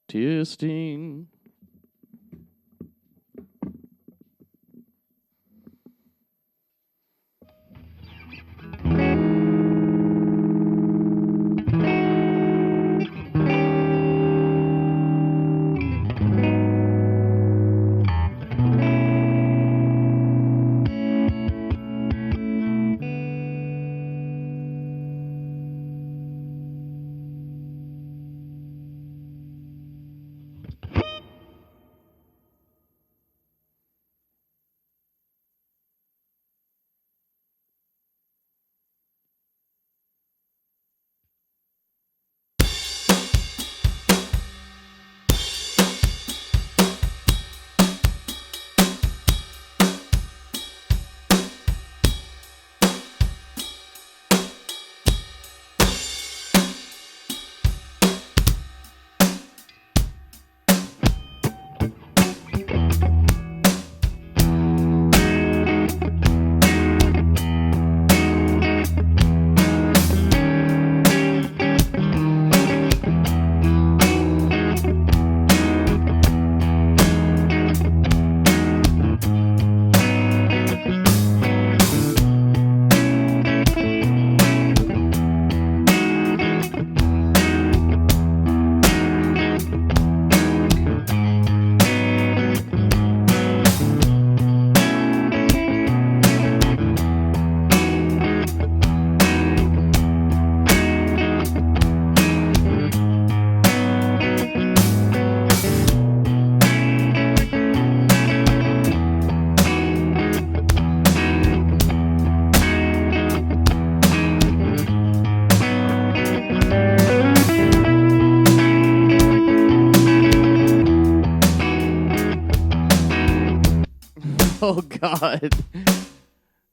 Testing. Oh God.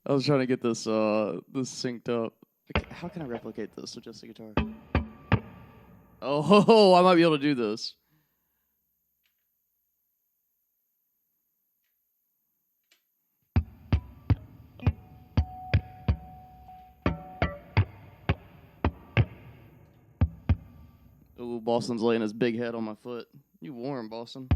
I was trying to get this synced up. How can I replicate this with just a guitar? Oh, I might be able to do this. Ooh, Boston's laying his big head on my foot. You warm, Boston.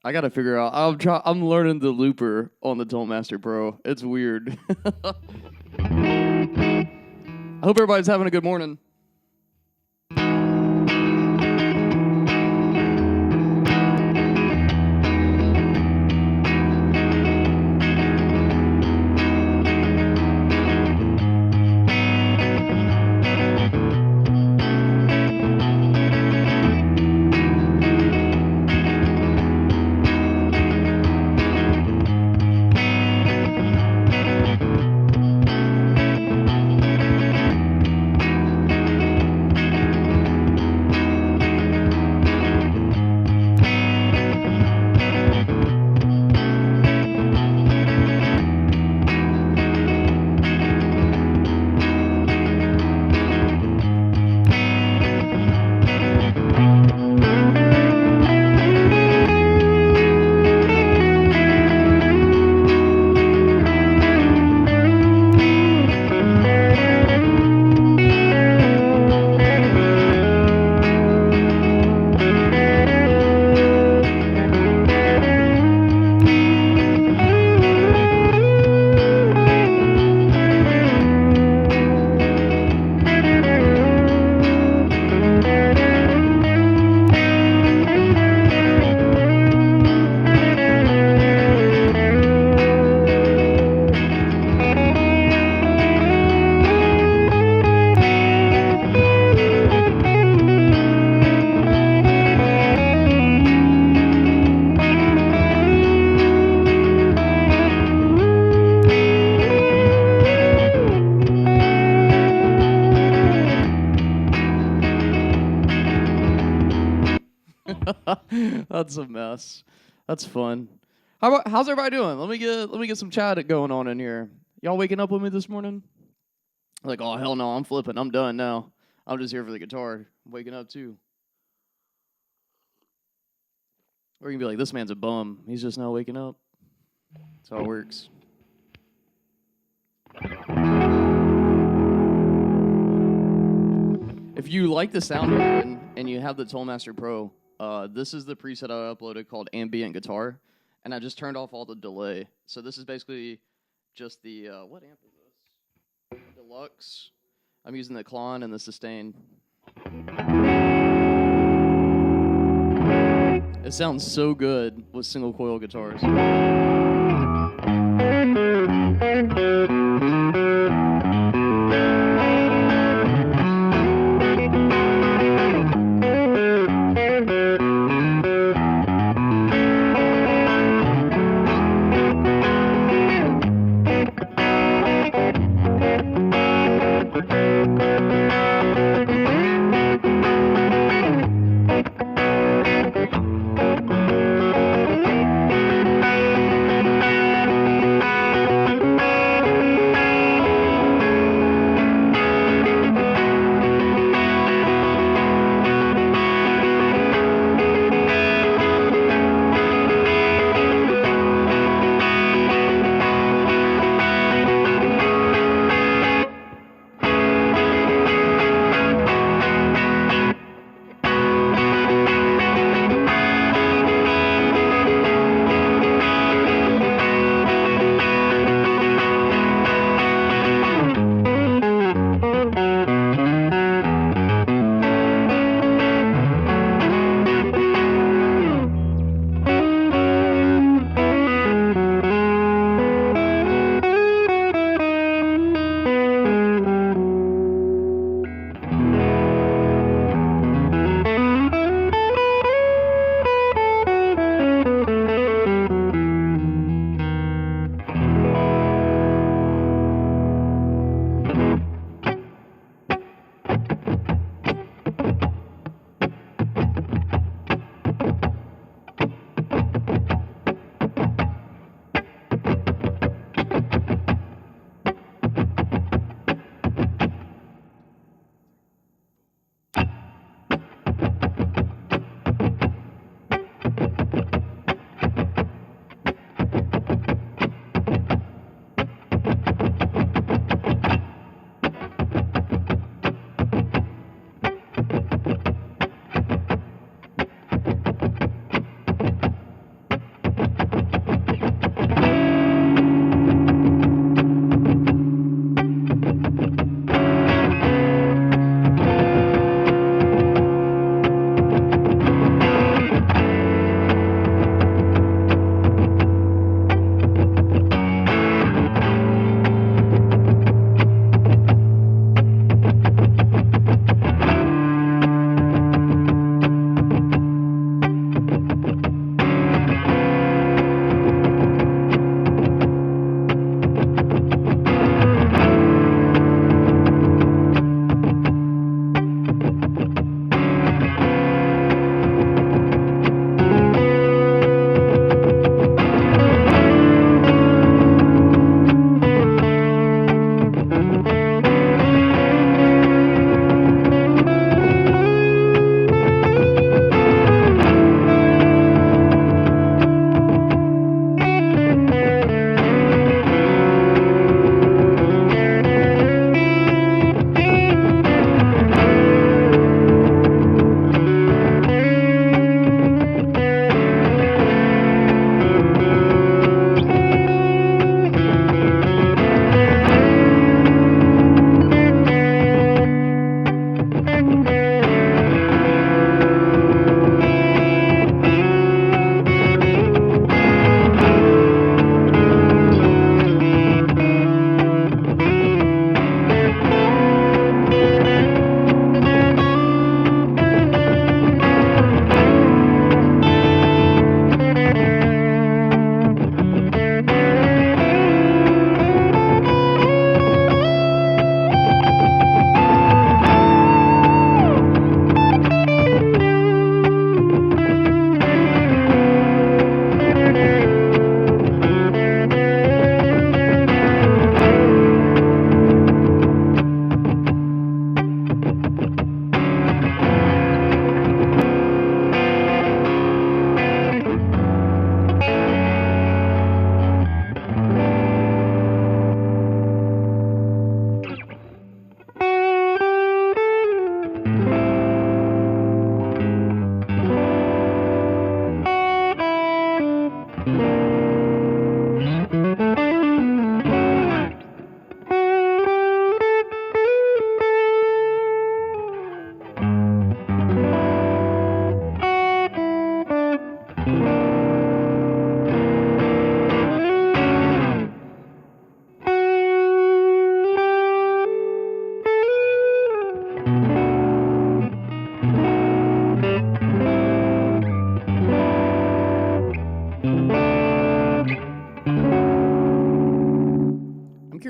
I gotta figure out. I'm learning the looper on the Tontmaster Pro. It's weird. I hope everybody's having a good morning. That's a mess. That's fun. How's everybody doing? Let me get some chat going on in here. Y'all waking up with me this morning? Like, oh hell no, I'm flipping. I'm done now. I'm just here for the guitar. I'm waking up too. Or you can be like, this man's a bum. He's just now waking up. That's how it works. If you like the sound and you have the Toolmaster Pro, this is the preset I uploaded called Ambient Guitar, and I just turned off all the delay. So this is basically just the, what amp is this? Deluxe. I'm using the Klon and the Sustain. It sounds so good with single coil guitars.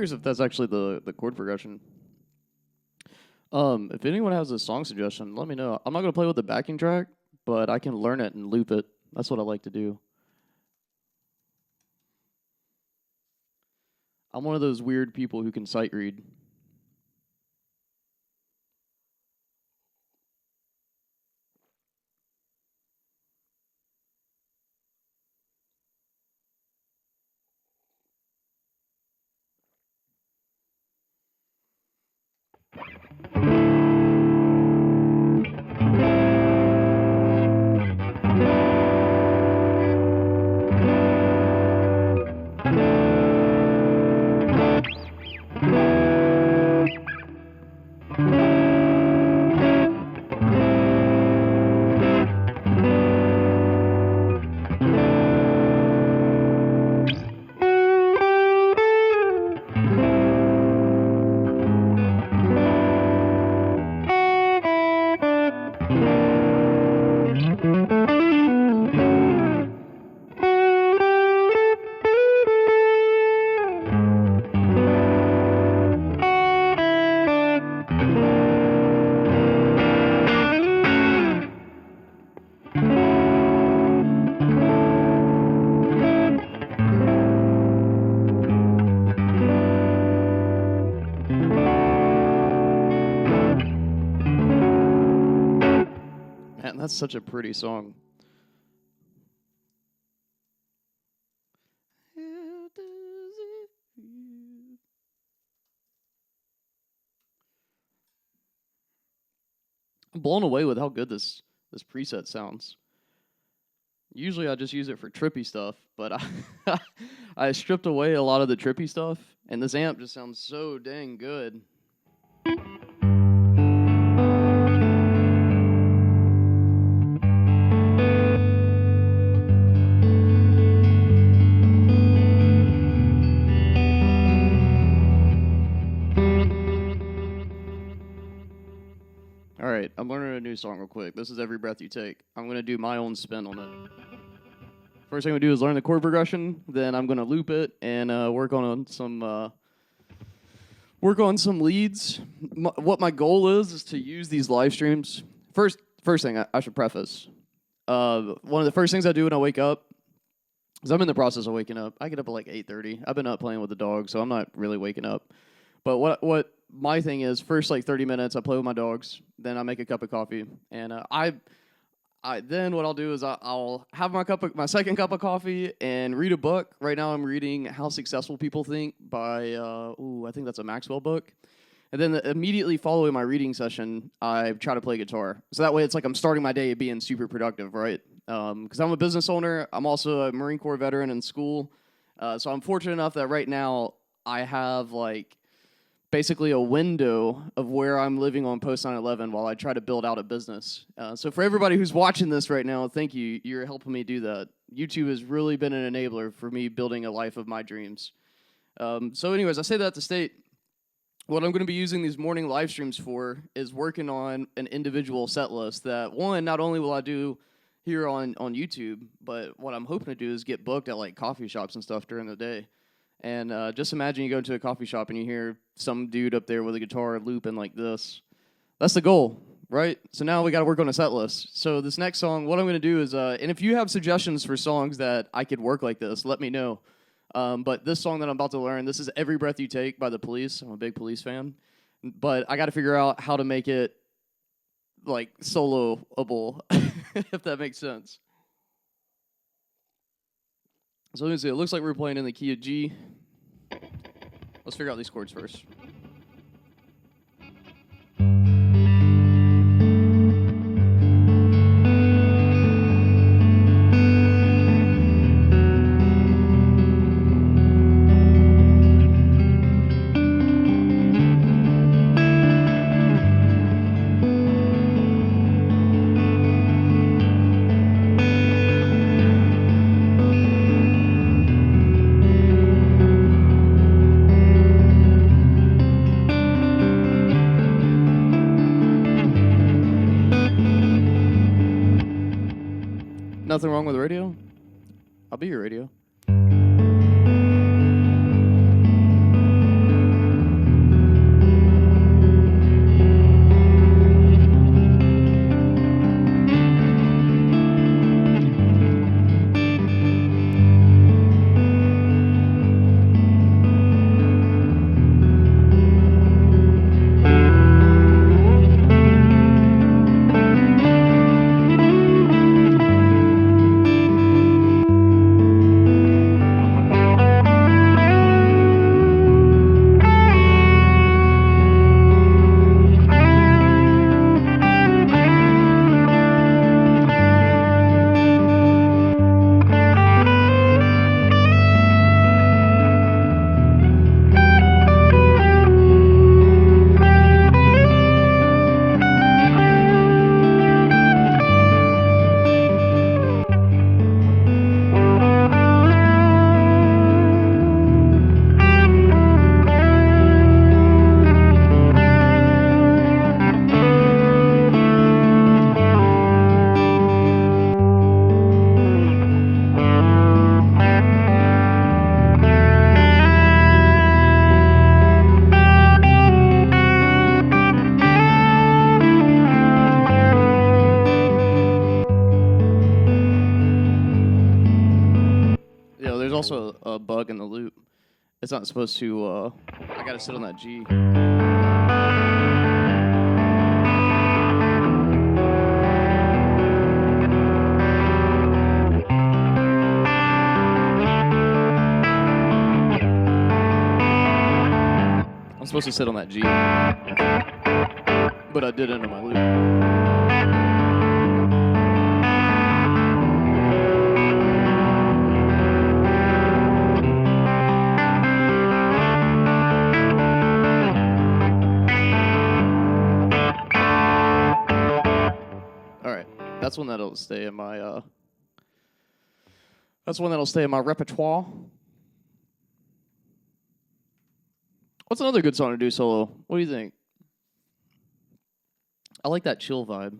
curious if that's actually the chord progression. If anyone has a song suggestion, let me know. I'm not gonna play with the backing track, but I can learn it and loop it. That's what I like to do. I'm one of those weird people who can sight read. Man, that's such a pretty song. How does it feel? I'm blown away with how good this preset sounds. Usually I just use it for trippy stuff, but I stripped away a lot of the trippy stuff, and this amp just sounds so dang good. All right, I'm learning a new song real quick. This is Every Breath You Take. I'm going to do my own spin on it. First thing I'm going to do is learn the chord progression, then I'm going to loop it and work on some leads. What my goal is to use these live streams. First thing I should preface. One of the first things I do when I wake up is I'm in the process of waking up. I get up at like 8:30. I've been up playing with the dog, so I'm not really waking up. But what my thing is, first like 30 minutes, I play with my dogs. Then I make a cup of coffee, and then what I'll do is I'll have my second cup of coffee and read a book. Right now I'm reading How Successful People Think by I think that's a Maxwell book. And then immediately following my reading session, I try to play guitar. So that way it's like I'm starting my day being super productive, right? Because I'm a business owner. I'm also a Marine Corps veteran in school. So I'm fortunate enough that right now I have like basically a window of where I'm living on post 9/11 while I try to build out a business. So for everybody who's watching this right now, thank you. You're helping me do that. YouTube has really been an enabler for me building a life of my dreams. So anyways, I say that to state what I'm going to be using these morning live streams for is working on an individual set list that, one, not only will I do here on YouTube, but what I'm hoping to do is get booked at like coffee shops and stuff during the day. And just imagine you go to a coffee shop and you hear some dude up there with a guitar looping like this. That's the goal, right? So now we got to work on a set list. So this next song, what I'm going to do is, and if you have suggestions for songs that I could work like this, let me know. But this song that I'm about to learn, this is Every Breath You Take by The Police. I'm a big Police fan. But I got to figure out how to make it like soloable, if that makes sense. So let me see. It looks like we're playing in the key of G. Let's figure out these chords first. Nothing wrong with the radio? I'll be your radio. a bug in the loop. It's not supposed to, I gotta sit on that G. I'm supposed to sit on that G. But I did it into my loop. That's one that'll stay in my repertoire. What's another good song to do solo? What do you think? I like that chill vibe.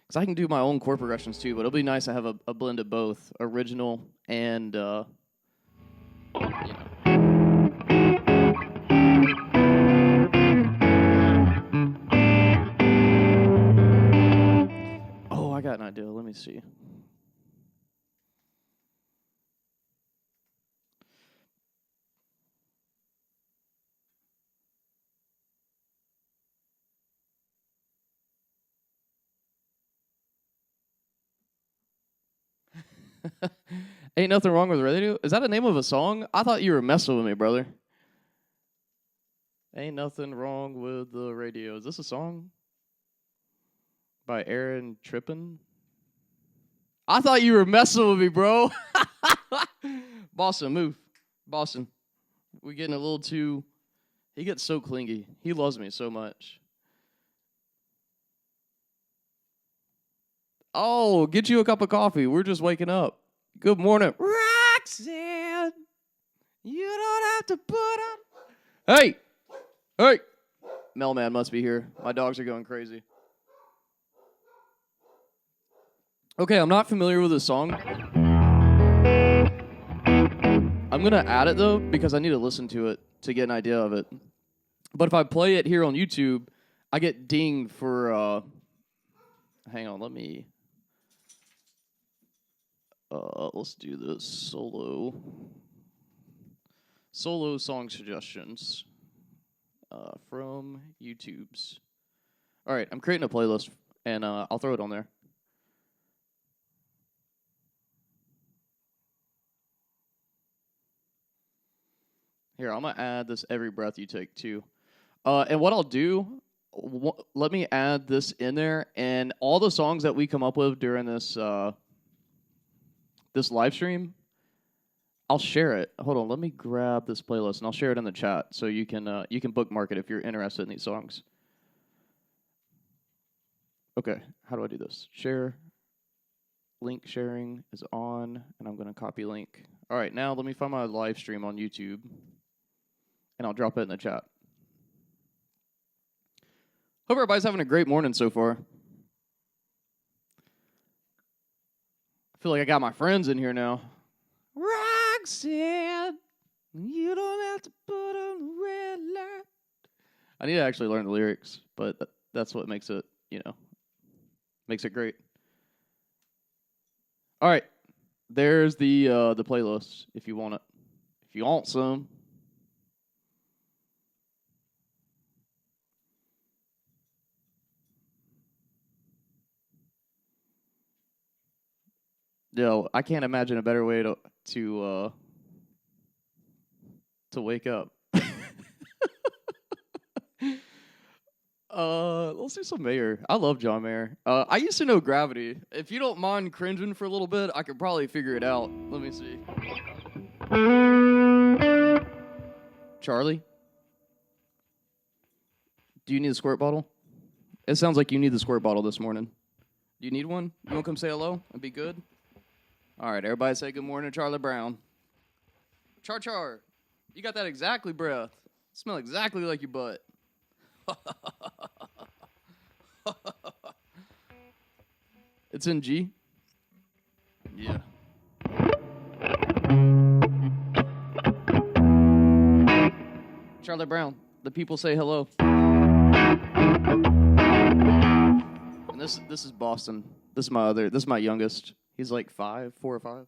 Because I can do my own chord progressions too, but it'll be nice to have a blend of both, original and you know. I got an idea. Let me see. Ain't Nothing Wrong with the Radio? Is that the name of a song? I thought you were messing with me, brother. Ain't Nothing Wrong with the Radio. Is this a song? By Aaron Trippin? I thought you were messing with me, bro. Boston, move. Boston. We're getting a little too... He gets so clingy. He loves me so much. Oh, get you a cup of coffee. We're just waking up. Good morning. Roxanne, you don't have to put on... Hey! Hey! Melman must be here. My dogs are going crazy. Okay, I'm not familiar with this song. I'm going to add it, though, because I need to listen to it to get an idea of it. But if I play it here on YouTube, I get dinged for... hang on, let me... let's do this solo song suggestions from YouTube's. All right, I'm creating a playlist, and I'll throw it on there. Here, I'm going to add this Every Breath You Take, too. And what I'll do, let me add this in there, and all the songs that we come up with during this this live stream, I'll share it. Hold on, let me grab this playlist, and I'll share it in the chat, so you can bookmark it if you're interested in these songs. Okay, how do I do this? Share. Link sharing is on, and I'm going to copy link. All right, now let me find my live stream on YouTube. And I'll drop it in the chat. Hope everybody's having a great morning so far. I feel like I got my friends in here now. Roxanne, you don't have to put on the red light. I need to actually learn the lyrics, but that's what makes it, makes it great. All right, there's the playlist if you want it. If you want some. Yo, I can't imagine a better way to wake up. Let's do some Mayer. I love John Mayer. I used to know Gravity. If you don't mind cringing for a little bit, I could probably figure it out. Let me see. Charlie? Do you need a squirt bottle? It sounds like you need the squirt bottle this morning. Do you need one? You want to come say hello? That'd be good. All right, everybody say good morning to Charlie Brown. Char. You got that exactly breath. Smell exactly like your butt. It's in G? Yeah. Charlie Brown, the people say hello. And this is Boston. This is my youngest. He's like 4 or 5.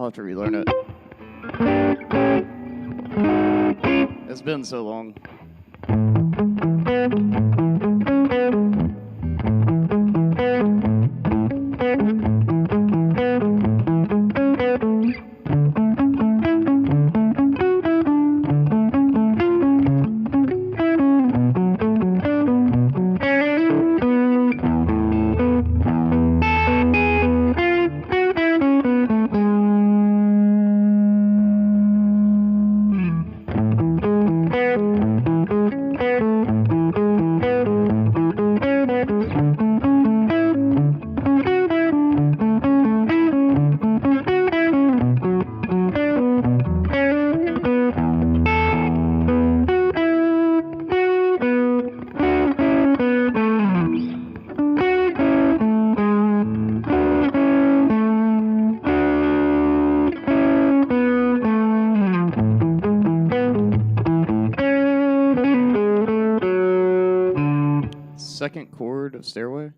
I'll have to relearn it. It's been so long. Second chord of Stairway.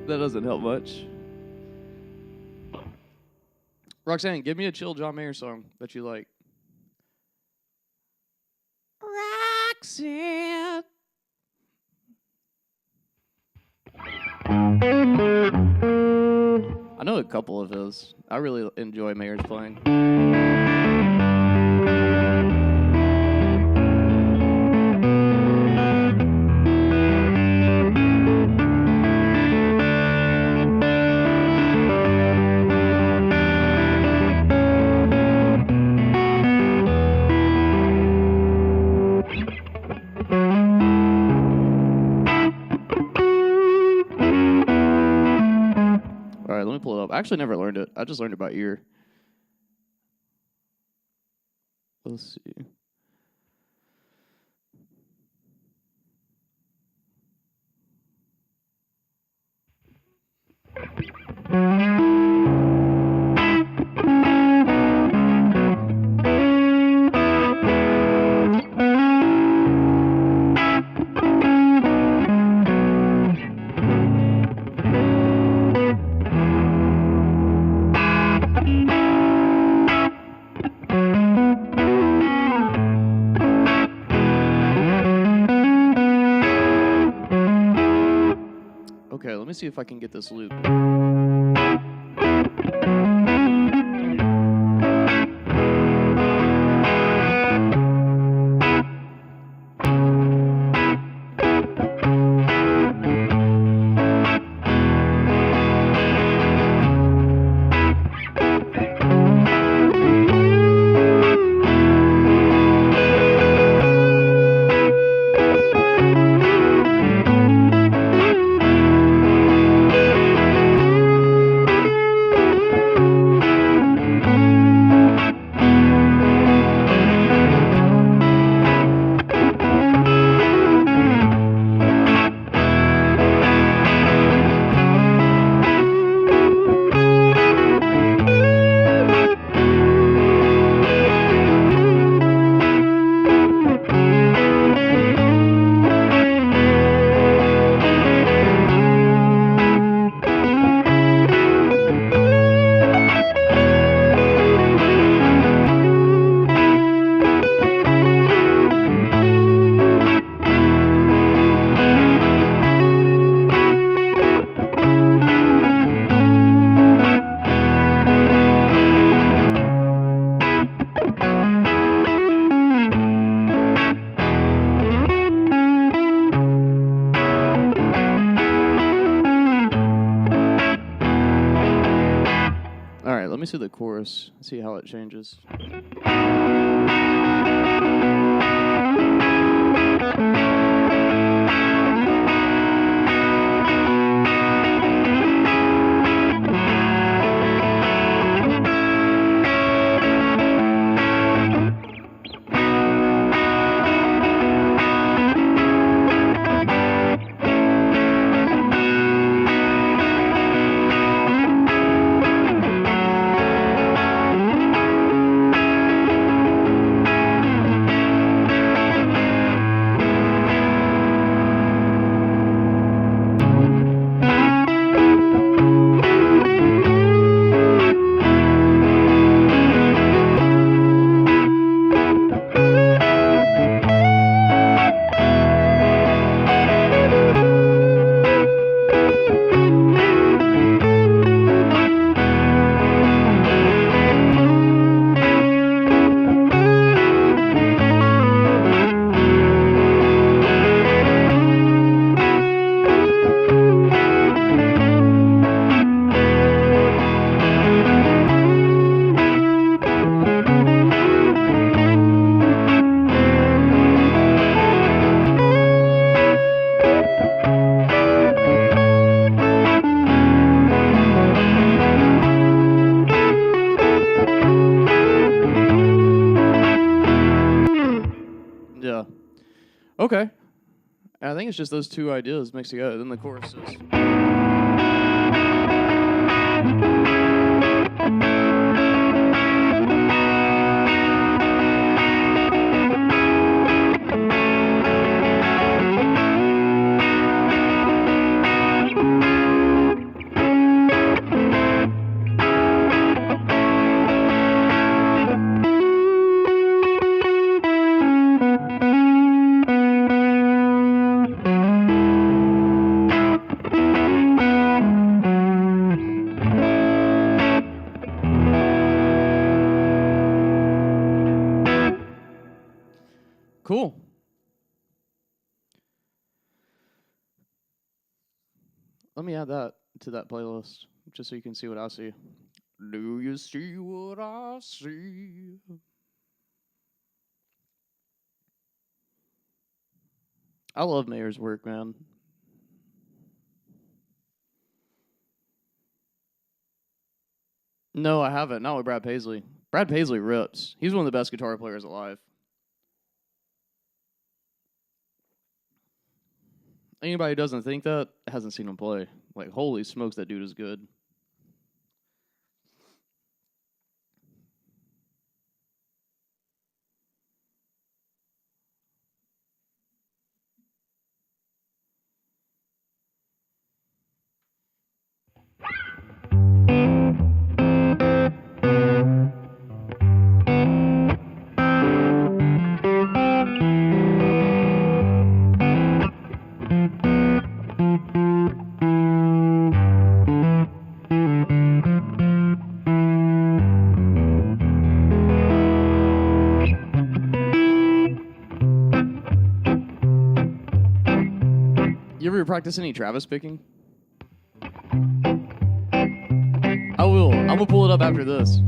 That doesn't help much. Roxanne, give me a chill John Mayer song that you like. Roxanne. I know a couple of his. I really enjoy Mayer's playing. Let me pull it up. I actually never learned it. I just learned it by ear. Let's see. Okay, let me see if I can get this loop. Let me see the chorus, see how it changes. Yeah. Okay. I think it's just those two ideas mixed together. Then the chorus is. Cool. Let me add that to that playlist, just so you can see what I see. Do you see what I see? I love Mayer's work, man. No, I haven't. Not with Brad Paisley. Brad Paisley rips. He's one of the best guitar players alive. Anybody who doesn't think that hasn't seen him play. Like, holy smokes, that dude is good. You ever practice any Travis picking? I will. I'm gonna pull it up after this.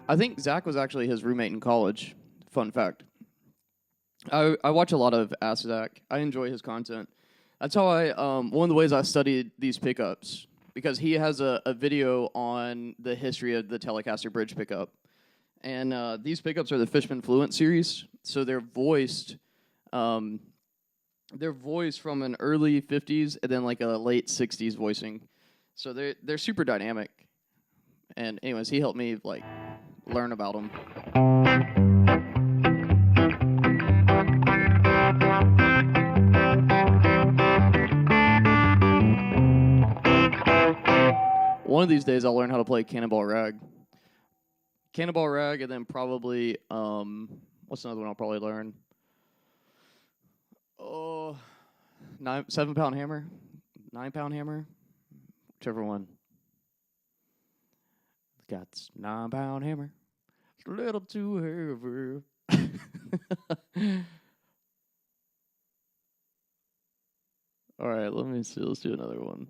I think Zach was actually his roommate in college. Fun fact. I watch a lot of Ask Zach. I enjoy his content. That's how one of the ways I studied these pickups, because he has a video on the history of the Telecaster bridge pickup. And these pickups are the Fishman Fluent series, so they're voiced from an early 50s and then like a late 60s voicing. So they're super dynamic. And anyways, he helped me like learn about them. One of these days, I'll learn how to play Cannonball Rag. Cannonball Rag, and then probably, what's another one I'll probably learn? Oh, 7-pound hammer? 9-pound hammer? Whichever one. Got this 9-pound hammer. It's a little too heavy. All right, let me see. Let's do another one.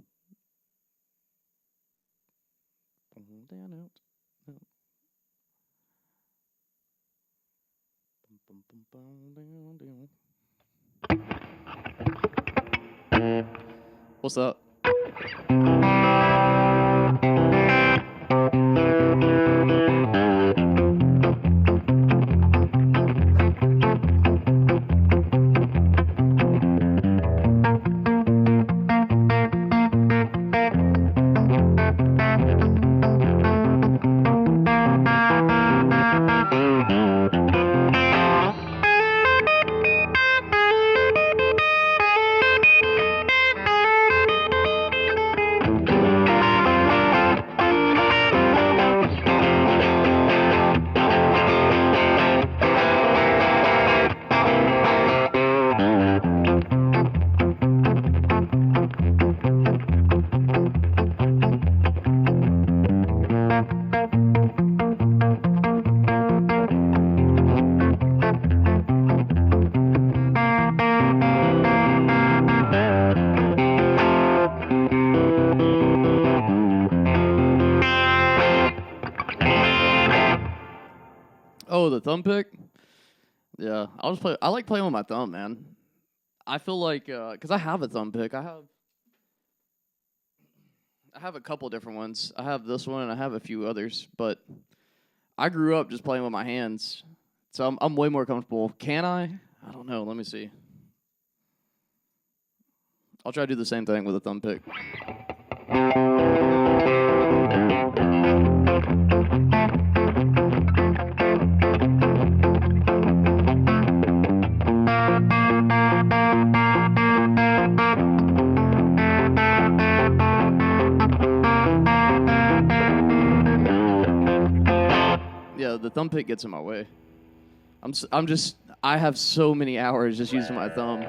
What's up? Oh, the thumb pick. Yeah, I'll just play. I like playing with my thumb, man. I feel like because I have a thumb pick. I have a couple different ones. I have this one and I have a few others, but I grew up just playing with my hands, so I'm way more comfortable. Can I? I don't know. Let me see. I'll try to do the same thing with a thumb pick. Yeah, the thumb pick gets in my way. I have so many hours just using my thumb.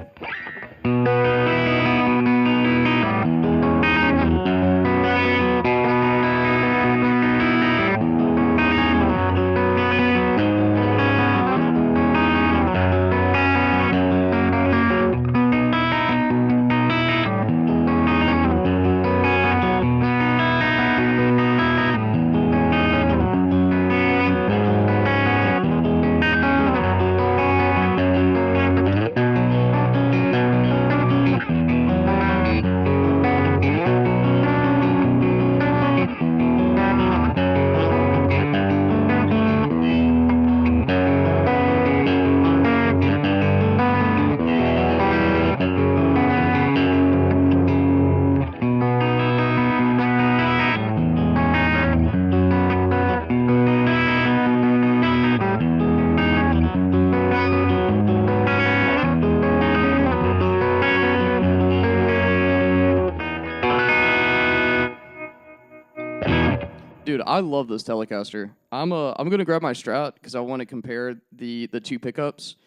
Dude, I love this Telecaster. I'm gonna grab my Strat because I want to compare the two pickups.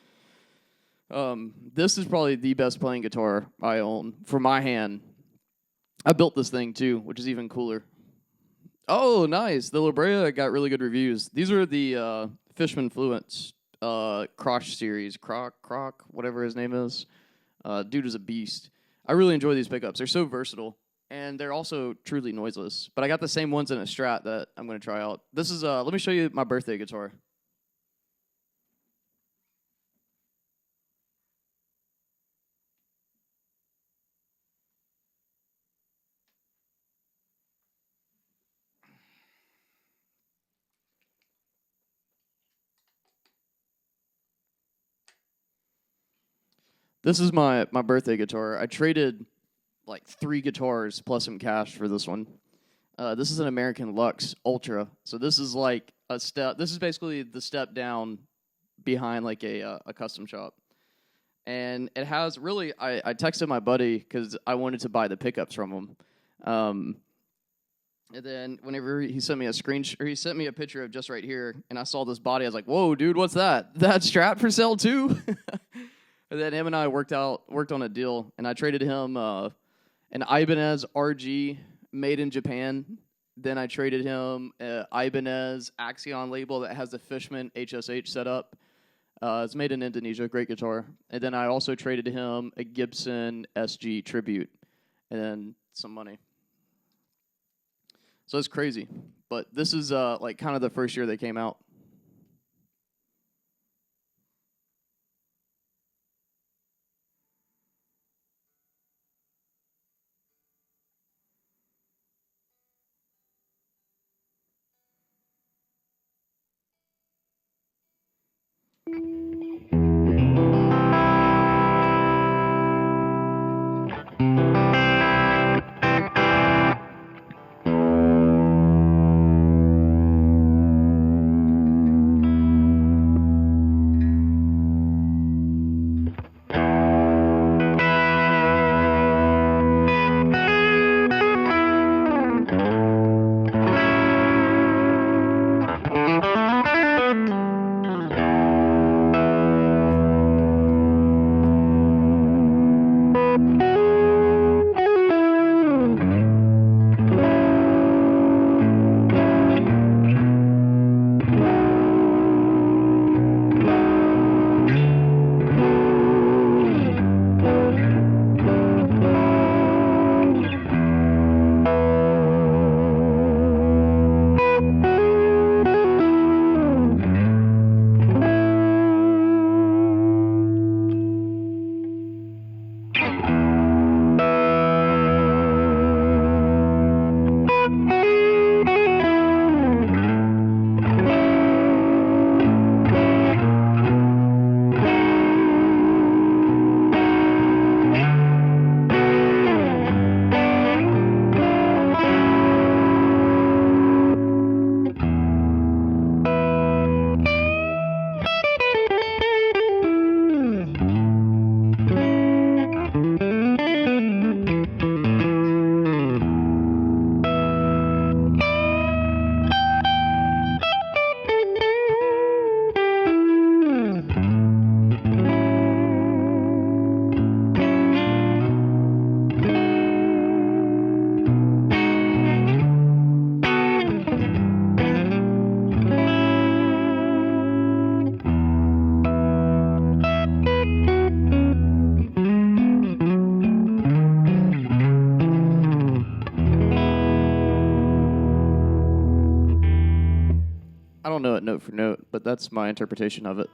This is probably the best playing guitar I own for my hand. I built this thing too, which is even cooler. Oh, nice! The La Brea got really good reviews. These are the Fishman Fluence Croc series, Croc, whatever his name is. Dude is a beast. I really enjoy these pickups. They're so versatile. And they're also truly noiseless. But I got the same ones in a Strat that I'm going to try out. This is, let me show you my birthday guitar. This is my birthday guitar. I traded like 3 guitars plus some cash for this one. This is an American Lux Ultra. So this is like a step. This is basically the step down behind like a custom shop. And it has really, I texted my buddy because I wanted to buy the pickups from him. And then whenever he sent me a screenshot, or he sent me a picture of just right here, and I saw this body, I was like, whoa, dude, what's that? That Strat for sale too? And then him and I worked on a deal, and I traded him an Ibanez RG made in Japan. Then I traded him an Ibanez Axion label that has the Fishman HSH setup. It's made in Indonesia, great guitar. And then I also traded him a Gibson SG Tribute, and then some money. So it's crazy. But this is like kind of the first year they came out. I don't know it note for note, but that's my interpretation of it.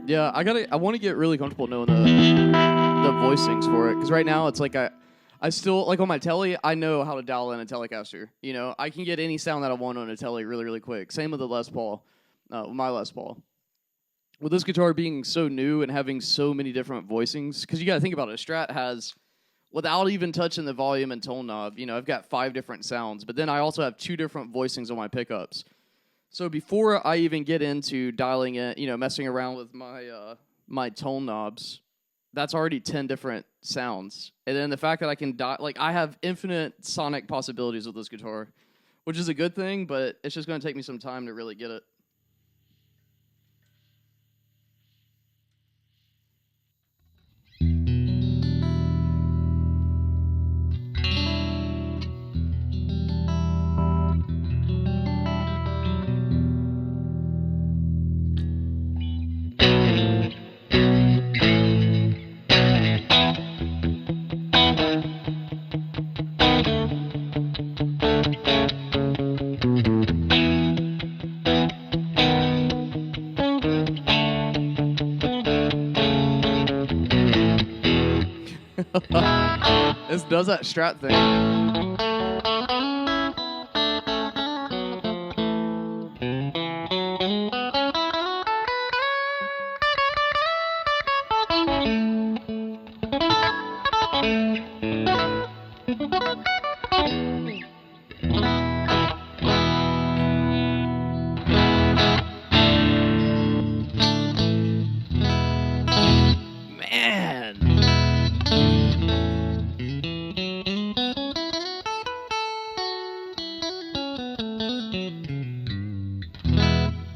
Yeah, I want to get really comfortable knowing the voicings for it, because right now it's like I still, like on my telly, I know how to dial in a Telecaster. You know, I can get any sound that I want on a telly really, really quick. Same with the Les Paul, my Les Paul. With this guitar being so new and having so many different voicings, because you got to think about it, a Strat has, without even touching the volume and tone knob, you know, I've got 5 different sounds, but then I also have 2 different voicings on my pickups. So before I even get into dialing in, you know, messing around with my tone knobs, that's already 10 different sounds. And then the fact that I can I have infinite sonic possibilities with this guitar, which is a good thing, but it's just going to take me some time to really get it. This does that Strat thing.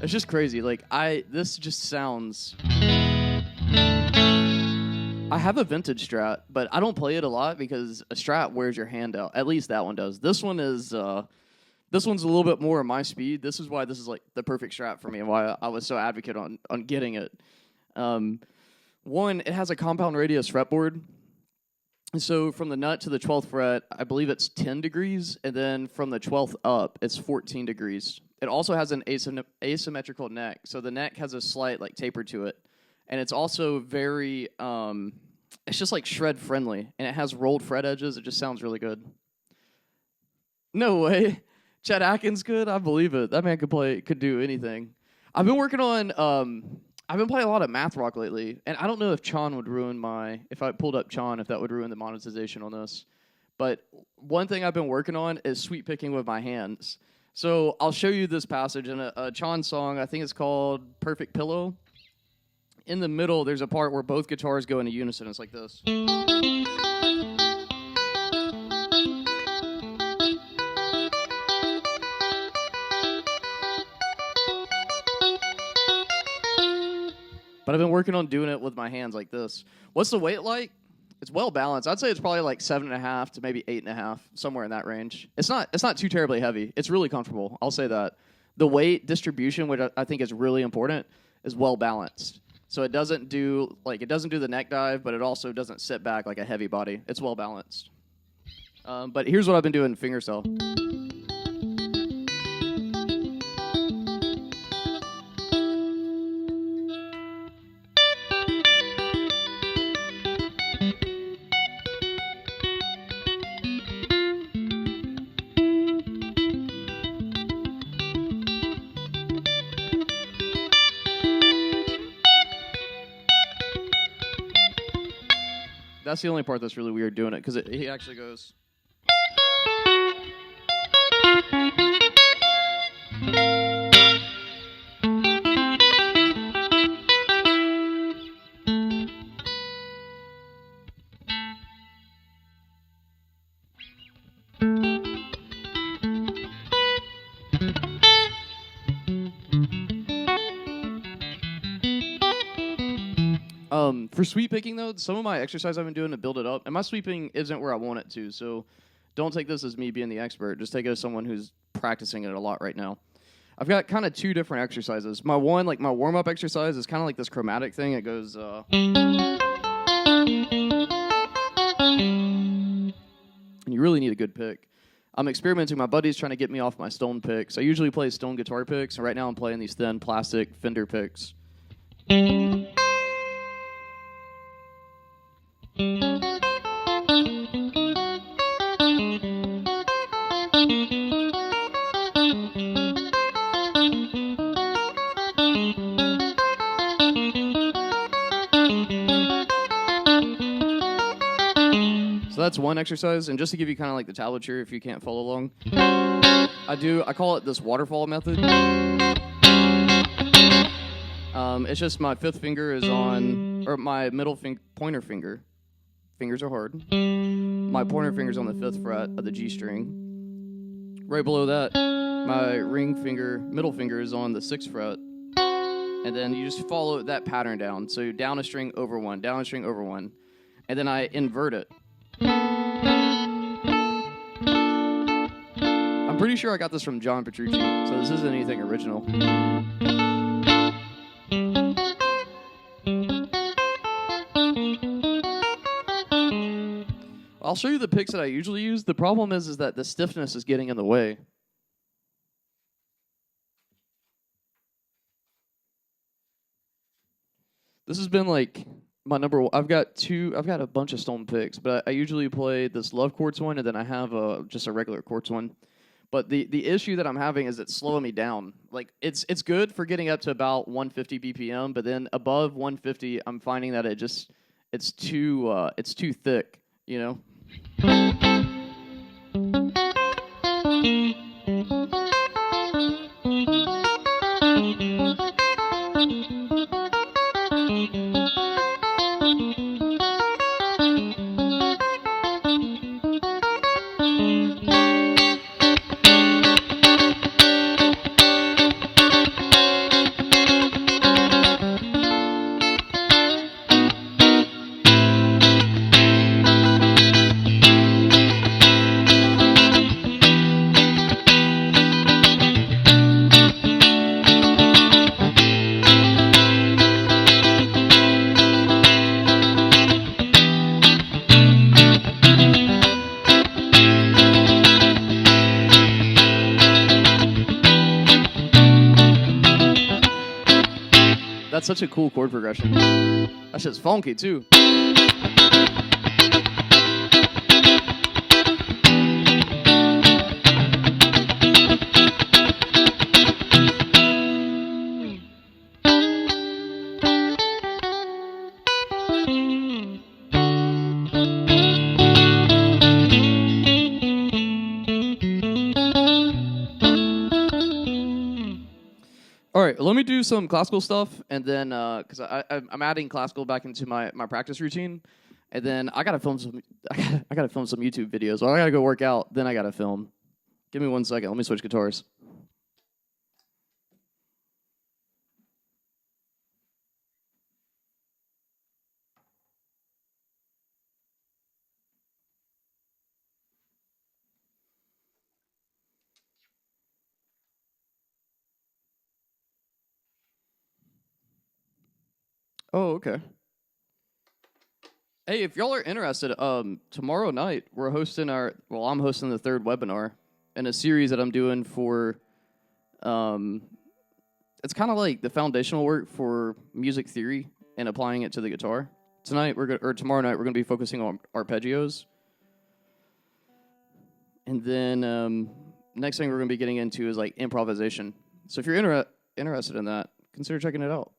It's just crazy. Like, this just sounds... I have a vintage Strat, but I don't play it a lot because a Strat wears your hand out. At least that one does. This one is, this one's a little bit more of my speed. This is why this is like the perfect Strat for me and why I was so advocate on getting it. One, it has a compound radius fretboard. So from the nut to the 12th fret, I believe it's 10 degrees, and then from the 12th up, it's 14 degrees. It also has an asymmetrical neck, so the neck has a slight like taper to it, and it's also very, it's just like shred friendly, and it has rolled fret edges. It just sounds really good. No way, Chet Atkins could? I believe it. That man could do anything. I've been working on, I've been playing a lot of math rock lately, and I don't know if Chan would ruin if I pulled up Chan, if that would ruin the monetization on this. But one thing I've been working on is sweep picking with my hands. So I'll show you this passage in a Chan song. I think it's called "Perfect Pillow." In the middle, there's a part where both guitars go into unison. It's like this. But I've been working on doing it with my hands like this. What's the weight like? It's well balanced. I'd say it's probably like 7.5 to maybe 8.5, somewhere in that range. It's not too terribly heavy. It's really comfortable. I'll say that. The weight distribution, which I think is really important, is well balanced. So it doesn't do the neck dive, but it also doesn't sit back like a heavy body. It's well balanced. But here's what I've been doing in fingerstyle. That's the only part that's really weird doing it, because he actually goes. For sweep picking, though, some of my exercise I've been doing to build it up, and my sweeping isn't where I want it to, so don't take this as me being the expert. Just take it as someone who's practicing it a lot right now. I've got kind of two different exercises. My one, like my warm-up exercise, is kind of like this chromatic thing. It goes... and you really need a good pick. I'm experimenting. My buddy's trying to get me off my stone picks. I usually play stone guitar picks, and right now I'm playing these thin plastic Fender picks. So that's one exercise, and just to give you kind of like the tablature if you can't follow along, I call it this waterfall method. It's just my fifth finger is on, or my middle pointer finger. Fingers are hard. My pointer finger's on the 5th fret of the G string. Right below that, my middle finger is on the 6th fret. And then you just follow that pattern down. So down a string over one, down a string over one. And then I invert it. I'm pretty sure I got this from John Petrucci, so this isn't anything original. I'll show you the picks that I usually use. The problem is that the stiffness is getting in the way. This has been like my number one. I've got a bunch of stone picks, but I usually play this love quartz one, and then I have just a regular quartz one. But the issue that I'm having is it's slowing me down. Like it's good for getting up to about 150 BPM, but then above 150, I'm finding that it's too thick, you know. That's such a cool chord progression. That shit's funky too. right, let me do some classical stuff, and then because I'm adding classical back into my practice routine, and then I gotta film some I gotta film some YouTube videos. Or I gotta go work out, then I gotta film. Give me 1 second. Let me switch guitars. Oh, okay. Hey, if y'all are interested, tomorrow night I'm hosting the third webinar in a series that I'm doing for, it's kind of like the foundational work for music theory and applying it to the guitar. Tomorrow night we're gonna be focusing on arpeggios, and then next thing we're gonna be getting into is like improvisation. So if you're interested in that, consider checking it out.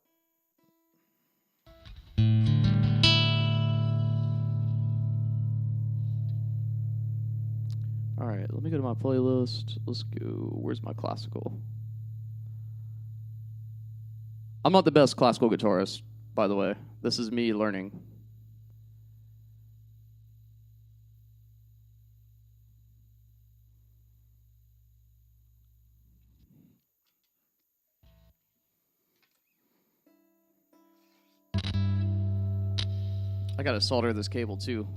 All right, let me go to my playlist. Let's go. Where's my classical? I'm not the best classical guitarist, by the way. This is me learning. I gotta solder this cable too.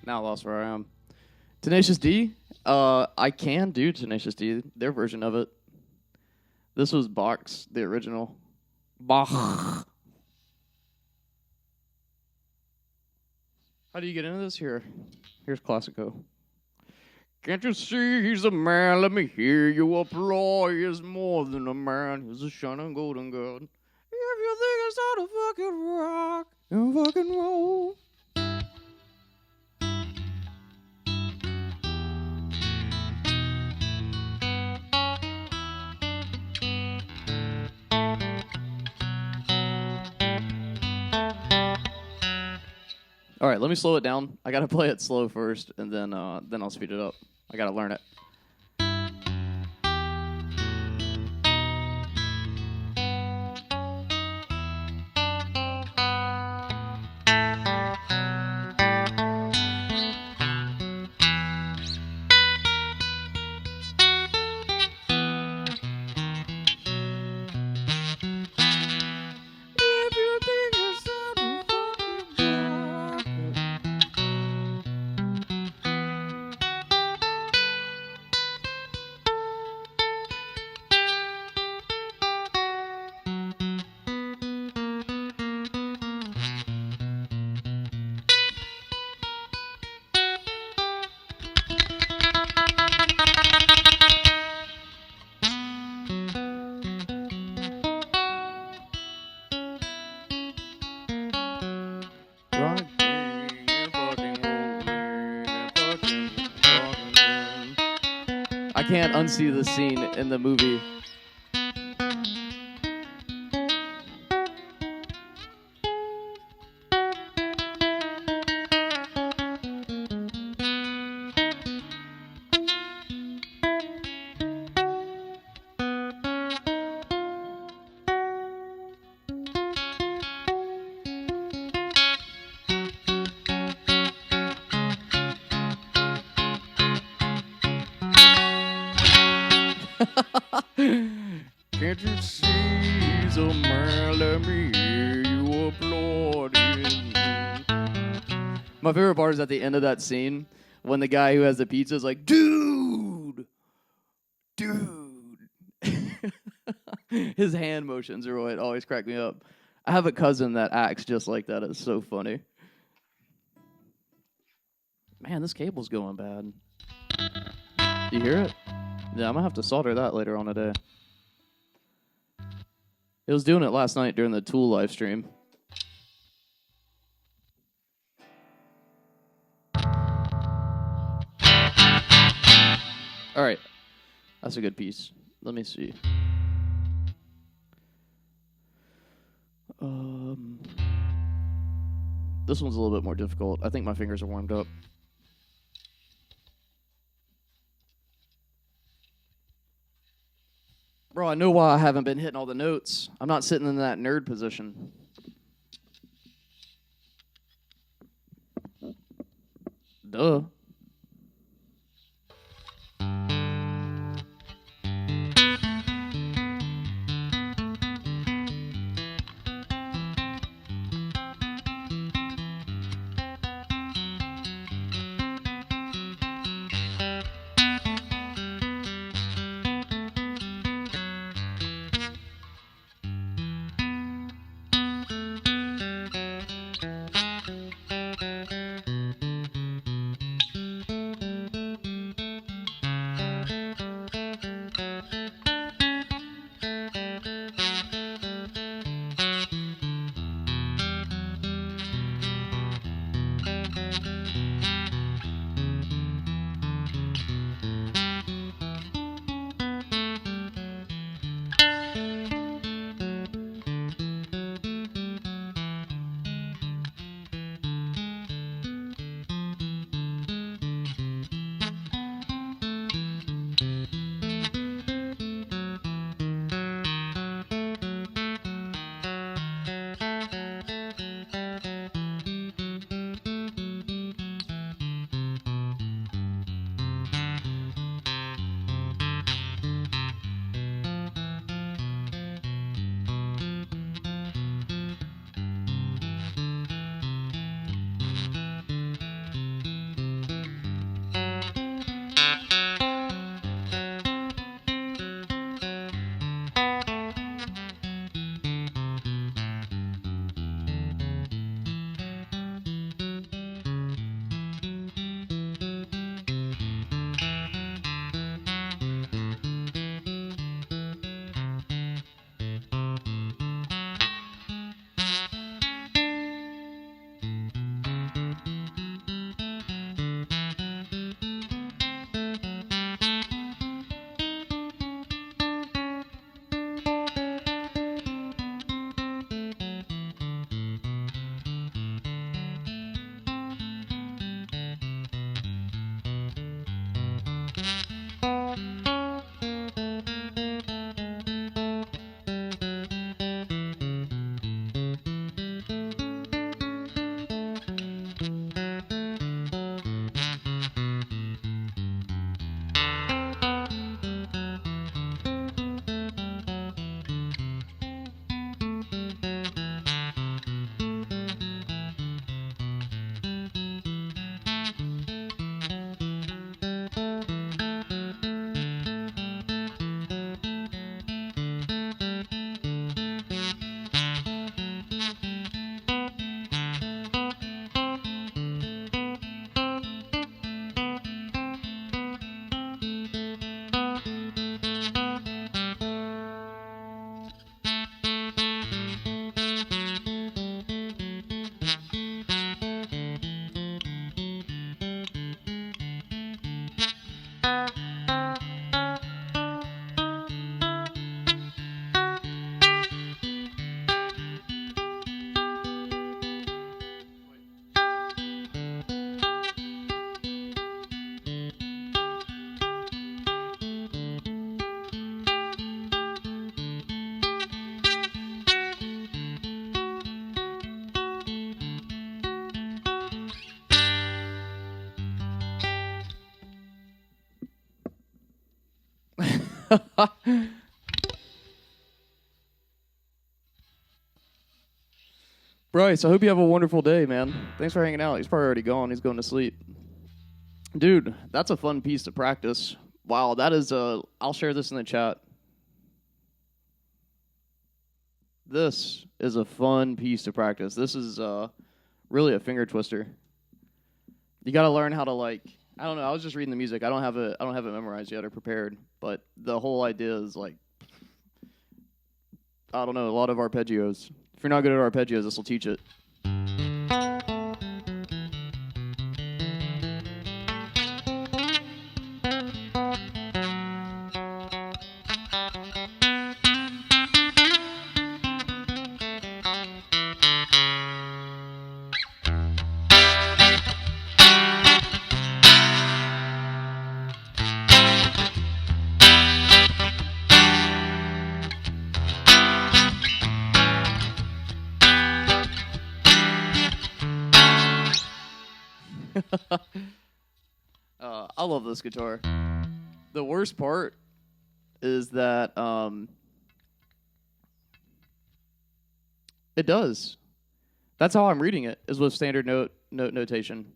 Now I lost where I am. Tenacious D? I can do Tenacious D, their version of it. This was Bach's, the original. Bach. How do you get into this? Here's Classico. Can't you see he's a man? Let me hear you applaud. He's more than a man. He's a shining golden god. If you think it's time to fucking rock and fucking roll. All right, let me slow it down. I gotta play it slow first, and then I'll speed it up. I gotta learn it. I can't unsee the scene in the movie. Can't you see the man, let me hear you applauding? My favorite part is at the end of that scene when the guy who has the pizza is like, dude. His hand motions are what always crack me up. I have a cousin that acts just like that. It's so funny. Man, this cable's going bad. You hear it? Yeah, I'm gonna have to solder that later on today. It was doing it last night during the Tool live stream. All right, that's a good piece. Let me see. This one's a little bit more difficult. I think my fingers are warmed up. Bro, I know why I haven't been hitting all the notes. I'm not sitting in that nerd position. Duh. Bryce, I hope you have a wonderful day, man. Thanks for hanging out. He's probably already gone. He's going to sleep. Dude, that's a fun piece to practice. Wow, that is I'll share this in the chat. This is a fun piece to practice. This is really a finger twister. You got to learn how to I don't know. I was just reading the music. I don't have it memorized yet or prepared, but the whole idea is I don't know, a lot of arpeggios. If you're not good at arpeggios, this will teach it. I love this guitar. The worst part is that it does. That's how I'm reading it, is with standard notation.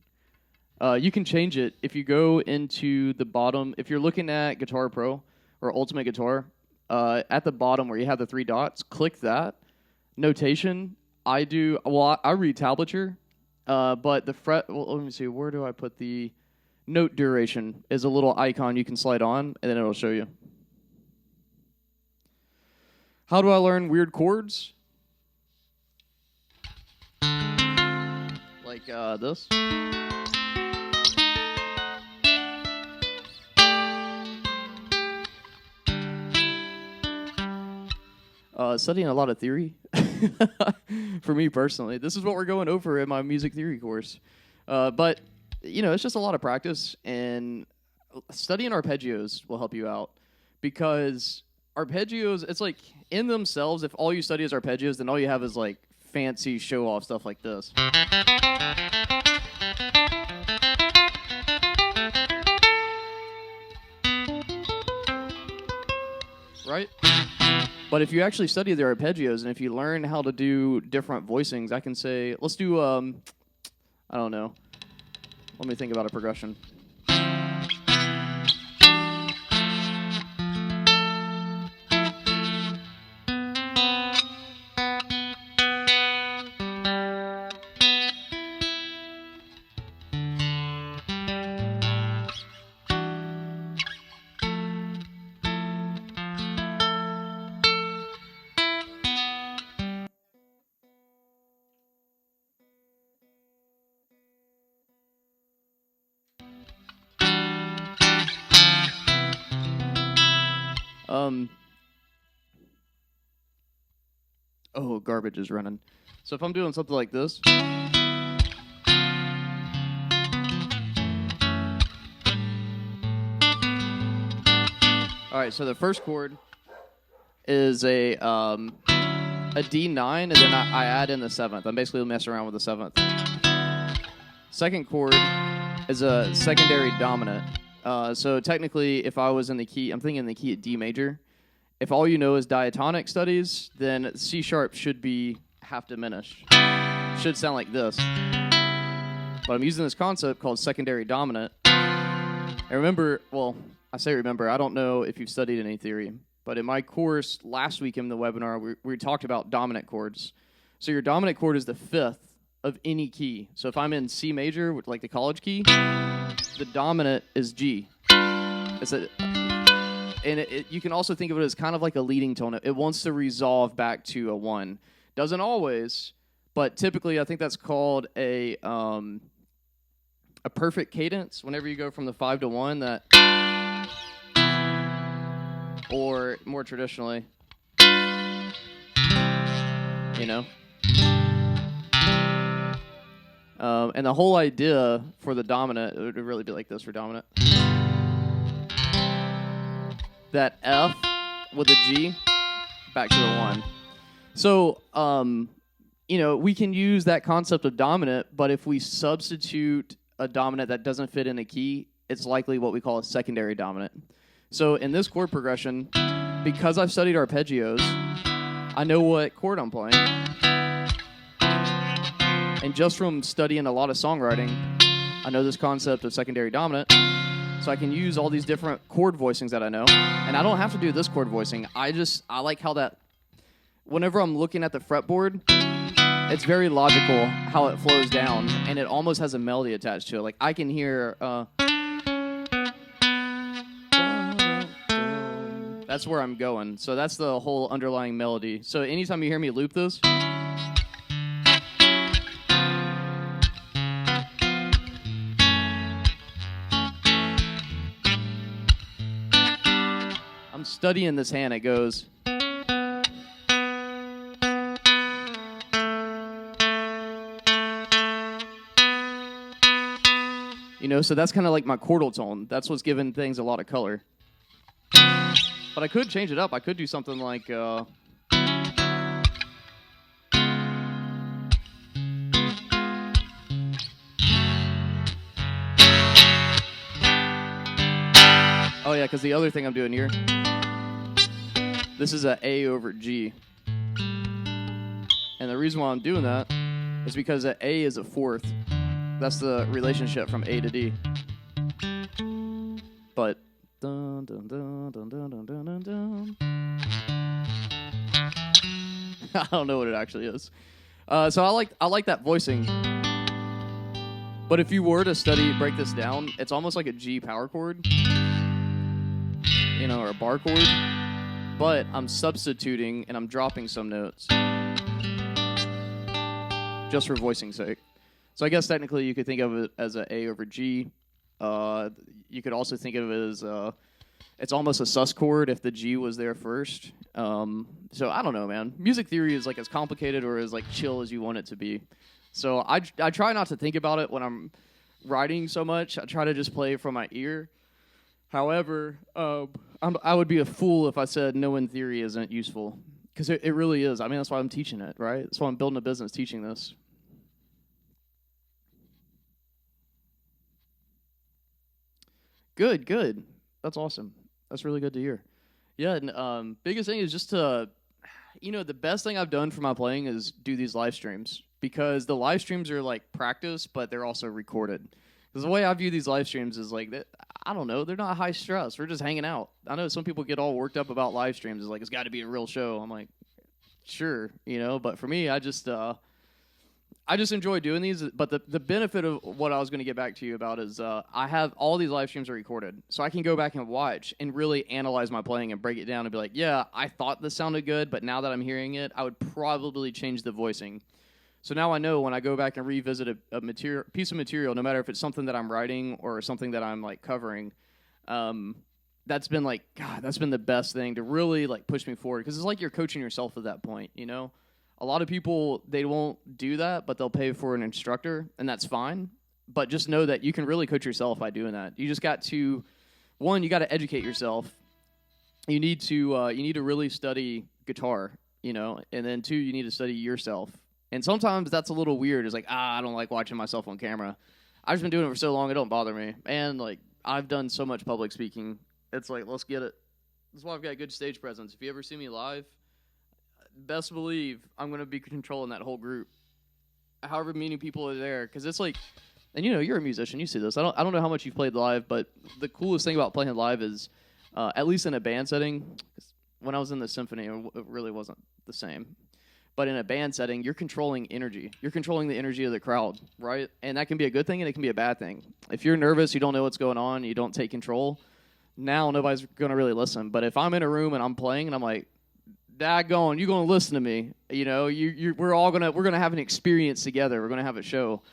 You can change it if you go into the bottom. If you're looking at Guitar Pro or Ultimate Guitar, at the bottom where you have the 3 dots, click that. Notation, I read tablature, but the fret, well, let me see, where do I put the note duration is a little icon you can slide on, and then it'll show you. How do I learn weird chords? Like this. Studying a lot of theory. For me personally, this is what we're going over in my music theory course. But it's just a lot of practice, and studying arpeggios will help you out, because arpeggios, it's like in themselves, if all you study is arpeggios, then all you have is like fancy show-off stuff like this. Right? But if you actually study the arpeggios, and if you learn how to do different voicings, I can say, let's do, I don't know. Let me think about a progression. Oh, garbage is running. So if I'm doing something like this. All right, so the first chord is a D9, and then I add in the 7th. I'm basically messing around with the 7th. Second chord is a secondary dominant. So technically, if I was in the key, I'm thinking the key at D major. If all you know is diatonic studies, then C sharp should be half diminished. Should sound like this. But I'm using this concept called secondary dominant. And remember, well, I say remember, I don't know if you've studied any theory, but in my course last week in the webinar, we talked about dominant chords. So your dominant chord is the 5th of any key. So if I'm in C major, like the college key, the dominant is G. And you can also think of it as kind of like a leading tone. It wants to resolve back to a 1. Doesn't always, but typically I think that's called a perfect cadence. Whenever you go from the 5 to 1, that, or more traditionally, and the whole idea for the dominant, it would really be like this for dominant. That F with a G back to the 1. So, we can use that concept of dominant, but if we substitute a dominant that doesn't fit in a key, it's likely what we call a secondary dominant. So in this chord progression, because I've studied arpeggios, I know what chord I'm playing. And just from studying a lot of songwriting, I know this concept of secondary dominant. So I can use all these different chord voicings that I know. And I don't have to do this chord voicing. I like how that, whenever I'm looking at the fretboard, it's very logical how it flows down. And it almost has a melody attached to it. Like I can hear, that's where I'm going. So that's the whole underlying melody. So anytime you hear me loop this, I'm studying this hand. It goes. You know, so that's kind of like my chordal tone. That's what's giving things a lot of color. But I could change it up. I could do something like. Oh yeah, because the other thing I'm doing here. This is a A over G. And the reason why I'm doing that is because a A is a fourth. That's the relationship from A to D. But dun, dun, dun, dun, dun, dun, dun, dun. I don't know what it actually is. So I like that voicing. But if you were to break this down, it's almost like a G power chord. You know, or a bar chord. But I'm substituting and I'm dropping some notes just for voicing's sake. So I guess technically you could think of it as a A over G. You could also think of it as it's almost a sus chord if the G was there first. So I don't know, man. Music theory is like as complicated or as like chill as you want it to be. So I try not to think about it when I'm writing so much. I try to just play from my ear. However, I would be a fool if I said knowing theory isn't useful. Because it really is. I mean, that's why I'm teaching it, right? That's why I'm building a business teaching this. Good. That's awesome. That's really good to hear. Yeah, and biggest thing is just to, the best thing I've done for my playing is do these live streams. Because the live streams are like practice, but they're also recorded. Because the way I view these live streams is like, I don't know, they're not high stress. We're just hanging out. I know some people get all worked up about live streams. It's like, it's got to be a real show. I'm like, sure, but for me, I just enjoy doing these. But the benefit of what I was going to get back to you about is I have all these live streams are recorded. So I can go back and watch and really analyze my playing and break it down and be like, yeah, I thought this sounded good, but now that I'm hearing it, I would probably change the voicing. So now I know when I go back and revisit a piece of material, no matter if it's something that I'm writing or something that I'm like covering, that's been like, God, that's been the best thing to really like push me forward. Because it's like you're coaching yourself at that point, A lot of people, they won't do that, but they'll pay for an instructor, and that's fine. But just know that you can really coach yourself by doing that. You just got to, one, you got to educate yourself. You need to really study guitar, and then two, you need to study yourself. And sometimes that's a little weird. It's like, I don't like watching myself on camera. I've just been doing it for so long, it don't bother me. And, like, I've done so much public speaking. It's like, let's get it. That's why I've got good stage presence. If you ever see me live, best believe I'm going to be controlling that whole group. However many people are there. Because it's like, and, you're a musician. You see this. I don't know how much you've played live, but the coolest thing about playing live is, at least in a band setting, when I was in the symphony, it really wasn't the same. But in a band setting, you're controlling energy. You're controlling the energy of the crowd, right? And that can be a good thing and it can be a bad thing. If you're nervous, you don't know what's going on, you don't take control, now nobody's going to really listen. But if I'm in a room and I'm playing and I'm like, daggone, you're going to listen to me. We're going to have an experience together. We're going to have a show.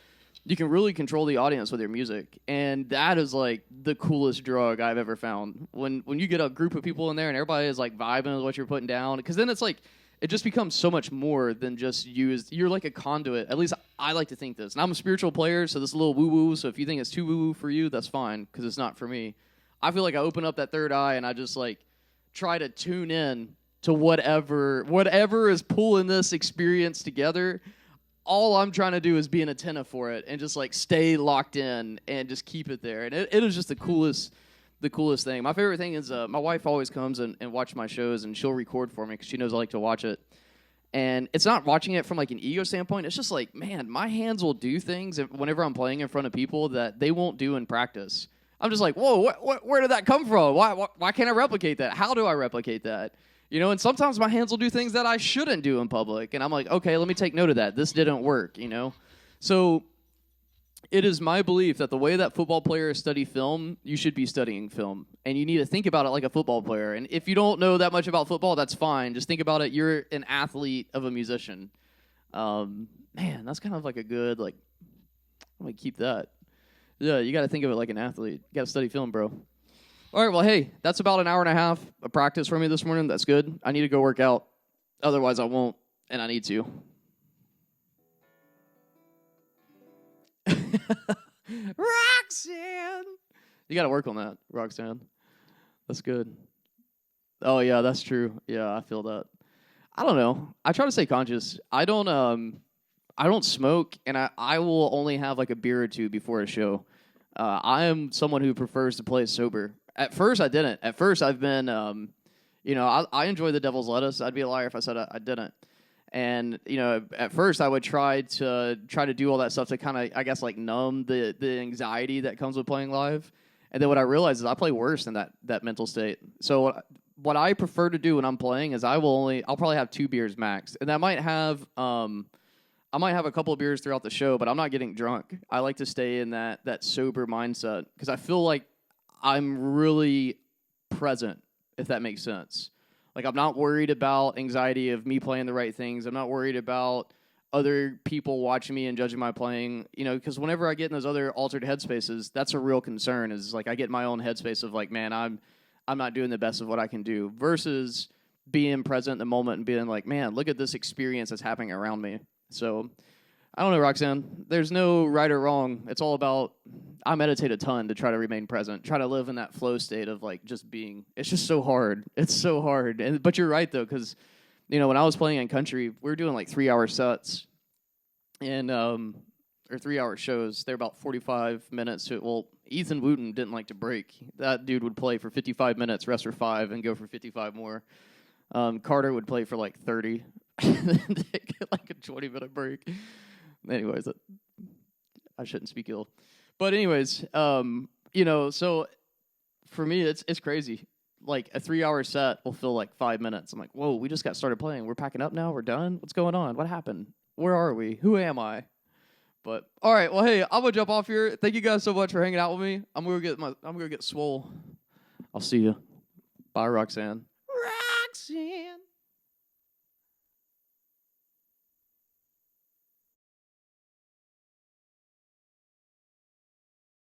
You can really control the audience with your music. And that is like the coolest drug I've ever found. When you get a group of people in there and everybody is like vibing with what you're putting down, because then it's like, it just becomes so much more than just you're like a conduit. At least I like to think this. And I'm a spiritual player, so this is a little woo-woo. So if you think it's too woo-woo for you, that's fine, because it's not for me. I feel like I open up that third eye and I just like try to tune in to whatever is pulling this experience together. All I'm trying to do is be an attentive for it and just like stay locked in and just keep it there. And it is just the the coolest thing. My favorite thing is my wife always comes and watches my shows, and she'll record for me because she knows I like to watch it. And it's not watching it from like an ego standpoint. It's just like, man, my hands will do things whenever I'm playing in front of people that they won't do in practice. I'm just like, whoa, where did that come from? Why can't I replicate that? How do I replicate that? You know, and sometimes my hands will do things that I shouldn't do in public. And I'm like, okay, let me take note of that. This didn't work, you know? So it is my belief that the way that football players study film, you should be studying film. And you need to think about it like a football player. And if you don't know that much about football, that's fine. Just think about it. You're an athlete of a musician. Man, that's kind of like a good, like, I'm going to keep that. Yeah, you got to think of it like an athlete. You got to study film, bro. All right, well, hey, that's about an hour and a half of practice for me this morning. That's good. I need to go work out. Otherwise, I won't, and I need to. Roxanne! You got to work on that, Roxanne. That's good. Oh, yeah, that's true. Yeah, I feel that. I don't know. I try to stay conscious. I don't smoke, and I will only have like a beer or two before a show. I am someone who prefers to play sober. At first, I didn't. At first, I've been, I enjoy the Devil's Lettuce. I'd be a liar if I said I didn't. And, you know, at first, I would try to do all that stuff to kind of, I guess, like numb the anxiety that comes with playing live. And then what I realized is I play worse than that mental state. So what I prefer to do when I'm playing is I'll probably have 2 beers max. And that might have, I might have a couple of beers throughout the show, but I'm not getting drunk. I like to stay in that sober mindset because I feel like I'm really present, if that makes sense. Like, I'm not worried about anxiety of me playing the right things. I'm not worried about other people watching me and judging my playing, you know, because whenever I get in those other altered headspaces, that's a real concern is, like, I get in my own headspace of, like, man, I'm not doing the best of what I can do versus being present in the moment and being like, man, look at this experience that's happening around me. So, I don't know, Roxanne. There's no right or wrong. It's all about, I meditate a ton to try to remain present, try to live in that flow state of, like, just being. It's just so hard. It's so hard. But you're right, though, because, you know, when I was playing in country, we were doing, like, 3-hour sets, and or 3-hour shows. They're about 45 minutes. Ethan Wooten didn't like to break. That dude would play for 55 minutes, rest for 5, and go for 55 more. Carter would play for, like, 30, and then take, like, a 20-minute break. Anyways, I shouldn't speak ill. But anyways, you know, so for me, it's crazy. Like, a 3-hour set will feel like 5 minutes. I'm like, whoa, we just got started playing. We're packing up now? We're done? What's going on? What happened? Where are we? Who am I? But, all right, well, hey, I'm going to jump off here. Thank you guys so much for hanging out with me. I'm going to get swole. I'll see you. Bye, Roxanne. Roxanne.